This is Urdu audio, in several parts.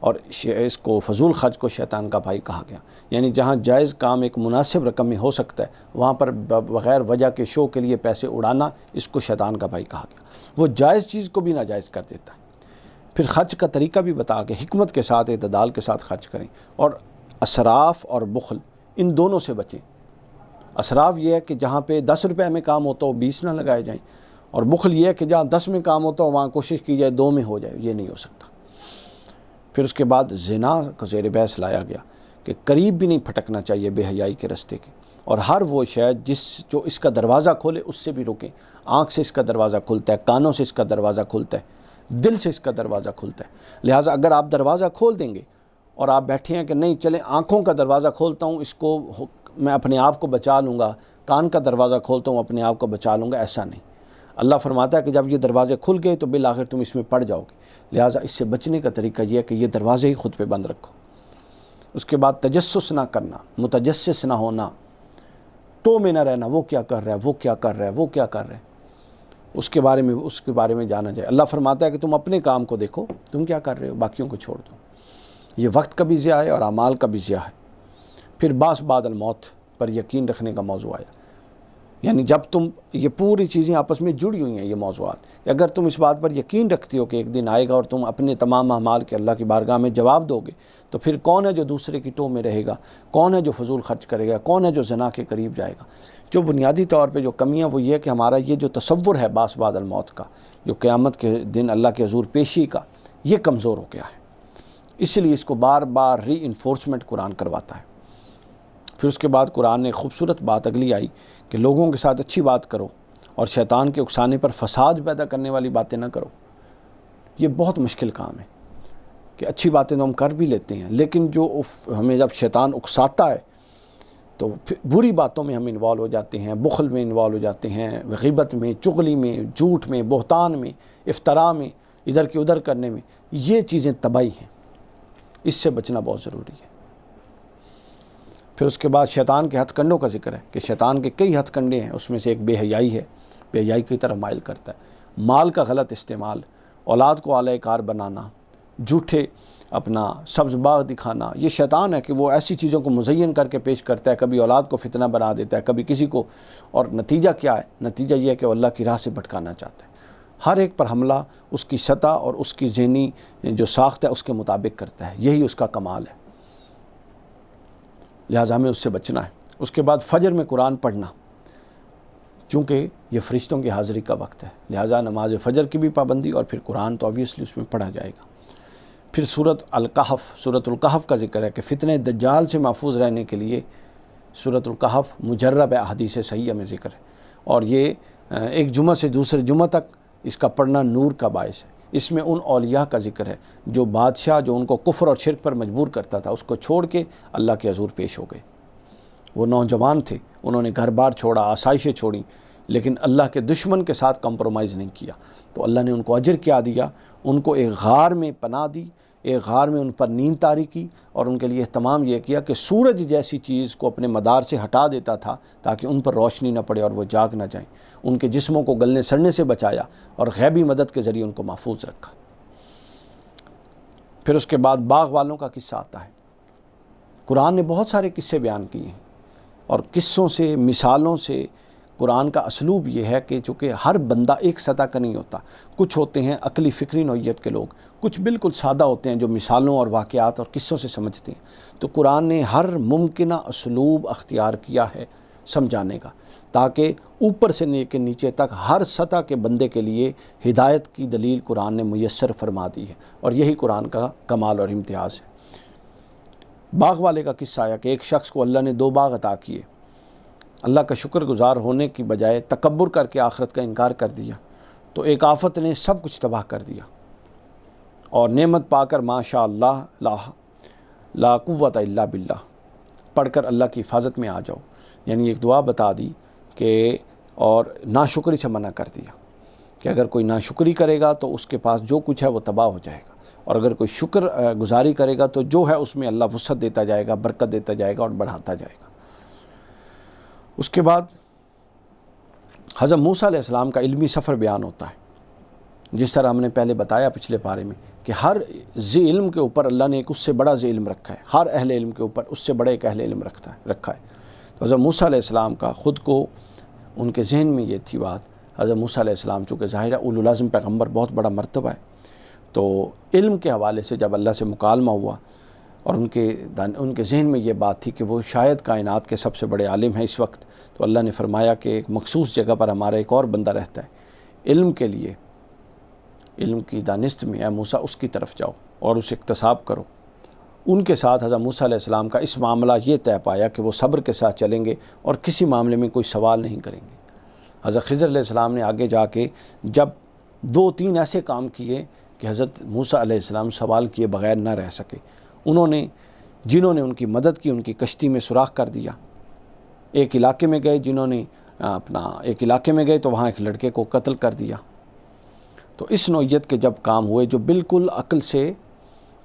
اور اس کو فضول خرچ کو شیطان کا بھائی کہا گیا، یعنی جہاں جائز کام ایک مناسب رقم میں ہو سکتا ہے وہاں پر بغیر وجہ کے شو کے لیے پیسے اڑانا، اس کو شیطان کا بھائی کہا گیا۔ وہ جائز چیز کو بھی ناجائز کر دیتا ہے۔ پھر خرچ کا طریقہ بھی بتا کہ حکمت کے ساتھ، اعتدال کے ساتھ خرچ کریں، اور اسراف اور بخل ان دونوں سے بچیں۔ اسراف یہ ہے کہ جہاں پہ 10 روپے میں کام ہوتا ہو 20 نہ لگائے جائیں، اور بخل یہ ہے کہ جہاں 10 میں کام ہوتا ہو وہاں کوشش کی جائے 2 میں ہو جائے، یہ نہیں ہو سکتا۔ پھر اس کے بعد زنا کو زیر بحث لایا گیا کہ قریب بھی نہیں پھٹکنا چاہیے بے حیائی کے رستے کے، اور ہر وہ شے جو اس کا دروازہ کھولے اس سے بھی روکیں۔ آنکھ سے اس کا دروازہ کھلتا ہے، کانوں سے اس کا دروازہ کھلتا ہے، دل سے اس کا دروازہ کھلتا ہے۔ لہٰذا اگر آپ دروازہ کھول دیں گے اور آپ بیٹھے ہیں کہ نہیں چلیں آنکھوں کا دروازہ کھولتا ہوں، اس کو میں اپنے آپ کو بچا لوں گا، کان کا دروازہ کھولتا ہوں اپنے آپ کو بچا لوں گا، ایسا نہیں۔ اللہ فرماتا ہے کہ جب یہ دروازے کھل گئے تو بالآخر تم اس میں پڑ جاؤ گے۔ لہٰذا اس سے بچنے کا طریقہ یہ ہے کہ یہ دروازے ہی خود پہ بند رکھو۔ اس کے بعد تجسس نہ کرنا، متجسس نہ ہونا، ٹو میں نہ رہنا، وہ کیا کر رہا ہے، وہ کیا کر رہا ہے، وہ کیا کر رہا ہے، اس کے بارے میں جانا جائے۔ اللہ فرماتا ہے کہ تم اپنے کام کو دیکھو، تم کیا کر رہے ہو، باقیوں کو چھوڑ دو۔ یہ وقت کا بھی ضیاع ہے اور اعمال کا بھی ضیاع ہے۔ پھر بعث بعد الموت پر یقین رکھنے کا موضوع آیا، یعنی جب تم یہ پوری چیزیں آپس میں جڑی ہوئی ہیں، یہ موضوعات، کہ اگر تم اس بات پر یقین رکھتی ہو کہ ایک دن آئے گا اور تم اپنے تمام اعمال کے اللہ کی بارگاہ میں جواب دو گے، تو پھر کون ہے جو دوسرے کی ٹو میں رہے گا، کون ہے جو فضول خرچ کرے گا، کون ہے جو زنا کے قریب جائے گا۔ جو بنیادی طور پہ جو کمیاں وہ یہ ہے کہ ہمارا یہ جو تصور ہے بعث بعد الموت کا، جو قیامت کے دن اللہ کے حضور پیشی کا، یہ کمزور ہو گیا ہے۔ اس لیے اس کو بار بار ری انفورسمنٹ قرآن کرواتا ہے۔ پھر اس کے بعد قرآن نے خوبصورت بات اگلی آئی کہ لوگوں کے ساتھ اچھی بات کرو اور شیطان کے اکسانے پر فساد پیدا کرنے والی باتیں نہ کرو۔ یہ بہت مشکل کام ہے کہ اچھی باتیں تو ہم کر بھی لیتے ہیں، لیکن جو ہمیں جب شیطان اکساتا ہے تو بری باتوں میں ہم انوالو ہو جاتے ہیں، بخل میں انوالو ہو جاتے ہیں، غیبت میں، چغلی میں، جھوٹ میں، بہتان میں، افتراء میں، ادھر کی ادھر کرنے میں۔ یہ چیزیں تباہی ہیں، اس سے بچنا بہت ضروری ہے۔ پھر اس کے بعد شیطان کے ہتھ کنڈوں کا ذکر ہے کہ شیطان کے کئی ہتھ کنڈے ہیں، اس میں سے ایک بے حیائی ہے، بے حیائی کی طرف مائل کرتا ہے، مال کا غلط استعمال، اولاد کو اعلی کار بنانا، جھوٹے اپنا سبز باغ دکھانا۔ یہ شیطان ہے کہ وہ ایسی چیزوں کو مزین کر کے پیش کرتا ہے، کبھی اولاد کو فتنہ بنا دیتا ہے، کبھی کسی کو، اور نتیجہ کیا ہے؟ نتیجہ یہ ہے کہ وہ اللہ کی راہ سے بھٹکانا چاہتا ہے۔ ہر ایک پر حملہ اس کی سطح اور اس کی ذہنی جو ساخت ہے اس کے مطابق کرتا ہے، یہی اس کا کمال ہے، لہٰذا ہمیں اس سے بچنا ہے۔ اس کے بعد فجر میں قرآن پڑھنا، چونکہ یہ فرشتوں کی حاضری کا وقت ہے، لہٰذا نماز فجر کی بھی پابندی، اور پھر قرآن تو آبویسلی اس میں پڑھا جائے گا۔ پھر سورۃ الکہف کا ذکر ہے کہ فتنہ دجال سے محفوظ رہنے کے لیے سورۃ الکہف مجرب احادیث صحیحہ میں ذکر ہے، اور یہ ایک جمعہ سے دوسرے جمعہ تک اس کا پڑھنا نور کا باعث ہے۔ اس میں ان اولیاء کا ذکر ہے جو بادشاہ جو ان کو کفر اور شرک پر مجبور کرتا تھا، اس کو چھوڑ کے اللہ کے حضور پیش ہو گئے۔ وہ نوجوان تھے، انہوں نے گھر بار چھوڑا، آسائشیں چھوڑیں، لیکن اللہ کے دشمن کے ساتھ کمپرومائز نہیں کیا، تو اللہ نے ان کو اجر کیا دیا، ان کو ایک غار میں پناہ دی، ایک غار میں ان پر نیند طاری کی، اور ان کے لیے اہتمام یہ کیا کہ سورج جیسی چیز کو اپنے مدار سے ہٹا دیتا تھا تاکہ ان پر روشنی نہ پڑے اور وہ جاگ نہ جائیں۔ ان کے جسموں کو گلنے سڑنے سے بچایا اور غیبی مدد کے ذریعے ان کو محفوظ رکھا۔ پھر اس کے بعد باغ والوں کا قصہ آتا ہے۔ قرآن نے بہت سارے قصے بیان کیے ہیں، اور قصوں سے، مثالوں سے قرآن کا اسلوب یہ ہے کہ چونکہ ہر بندہ ایک سطح کا نہیں ہوتا، کچھ ہوتے ہیں عقلی فکری نوعیت کے لوگ، کچھ بالکل سادہ ہوتے ہیں جو مثالوں اور واقعات اور قصوں سے سمجھتے ہیں۔ تو قرآن نے ہر ممکنہ اسلوب اختیار کیا ہے سمجھانے کا، تاکہ اوپر سے لے کے نیچے تک ہر سطح کے بندے کے لیے ہدایت کی دلیل قرآن نے میسر فرما دی ہے، اور یہی قرآن کا کمال اور امتیاز ہے۔ باغ والے کا قصہ آیا کہ ایک شخص کو اللہ نے 2 باغ عطا کیے، اللہ کا شکر گزار ہونے کی بجائے تکبر کر کے آخرت کا انکار کر دیا، تو ایک آفت نے سب کچھ تباہ کر دیا، اور نعمت پا کر ماشاء اللہ لا قوت الا باللہ پڑھ کر اللہ کی حفاظت میں آ جاؤ، یعنی ایک دعا بتا دی کہ، اور ناشکری سے منع کر دیا کہ اگر کوئی ناشکری کرے گا تو اس کے پاس جو کچھ ہے وہ تباہ ہو جائے گا، اور اگر کوئی شکر گزاری کرے گا تو جو ہے اس میں اللہ وسعت دیتا جائے گا، برکت دیتا جائے گا اور بڑھاتا جائے گا۔ اس کے بعد حضرت موسیٰ علیہ السلام کا علمی سفر بیان ہوتا ہے، جس طرح ہم نے پہلے بتایا پچھلے پارے میں کہ ہر ذی علم کے اوپر اللہ نے ایک اس سے بڑا ذی علم رکھا ہے، ہر اہل علم کے اوپر اس سے بڑا ایک اہل علم رکھا ہے۔ تو حضرت موسیٰ علیہ السلام کا خود کو ان کے ذہن میں یہ تھی بات۔ حضرت موسیٰ علیہ السلام چونکہ ظاہر ہے اولو العزم پیغمبر، بہت بڑا مرتبہ ہے، تو علم کے حوالے سے جب اللہ سے مکالمہ ہوا اور ان کے ذہن میں یہ بات تھی کہ وہ شاید کائنات کے سب سے بڑے عالم ہیں اس وقت، تو اللہ نے فرمایا کہ ایک مخصوص جگہ پر ہمارا ایک اور بندہ رہتا ہے علم کے لیے، علم کی دانست میں، اے موسیٰ اس کی طرف جاؤ اور اسے اکتساب کرو۔ ان کے ساتھ حضرت موسیٰ علیہ السلام کا اس معاملہ یہ طے پایا کہ وہ صبر کے ساتھ چلیں گے اور کسی معاملے میں کوئی سوال نہیں کریں گے۔ حضرت خضر علیہ السلام نے آگے جا کے جب 2-3 ایسے کام کیے کہ حضرت موسیٰ علیہ السلام سوال کیے بغیر نہ رہ سکے۔ جنہوں نے ان کی مدد کی، ان کی کشتی میں سوراخ کر دیا۔ ایک علاقے میں گئے، ایک علاقے میں گئے تو وہاں ایک لڑکے کو قتل کر دیا۔ تو اس نوعیت کے جب کام ہوئے جو بالکل عقل سے،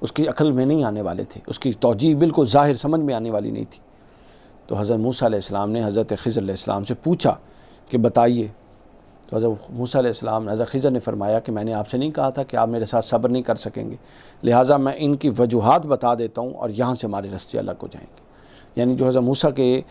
اس کی عقل میں نہیں آنے والے تھے، اس کی توجیہ بالکل ظاہر سمجھ میں آنے والی نہیں تھی، تو حضرت موسیٰ علیہ السلام نے حضرت خضر علیہ السلام سے پوچھا کہ بتائیے۔ تو حضرت موسیٰ علیہ السلام، حضرت خضر نے فرمایا کہ میں نے آپ سے نہیں کہا تھا کہ آپ میرے ساتھ صبر نہیں کر سکیں گے، لہٰذا میں ان کی وجوہات بتا دیتا ہوں اور یہاں سے ہمارے رستے الگ ہو جائیں گے۔ یعنی جو حضرت موسیٰ کے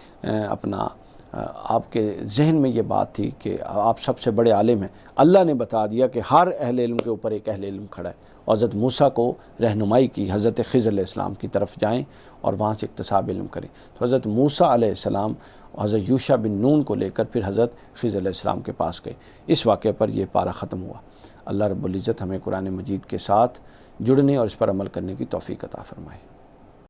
آپ کے ذہن میں یہ بات تھی کہ آپ سب سے بڑے عالم ہیں، اللہ نے بتا دیا کہ ہر اہل علم کے اوپر ایک اہل علم کھڑا ہے، اور حضرت موسیٰ کو رہنمائی کی حضرت خضر علیہ السلام کی طرف جائیں اور وہاں سے اکتساب علم کریں۔ تو حضرت موسیٰ علیہ السلام حضرت یوشع بن نون کو لے کر پھر حضرت خضر علیہ السلام کے پاس گئے۔ اس واقعے پر یہ پارہ ختم ہوا۔ اللہ رب العزت ہمیں قرآن مجید کے ساتھ جڑنے اور اس پر عمل کرنے کی توفیق عطا فرمائے۔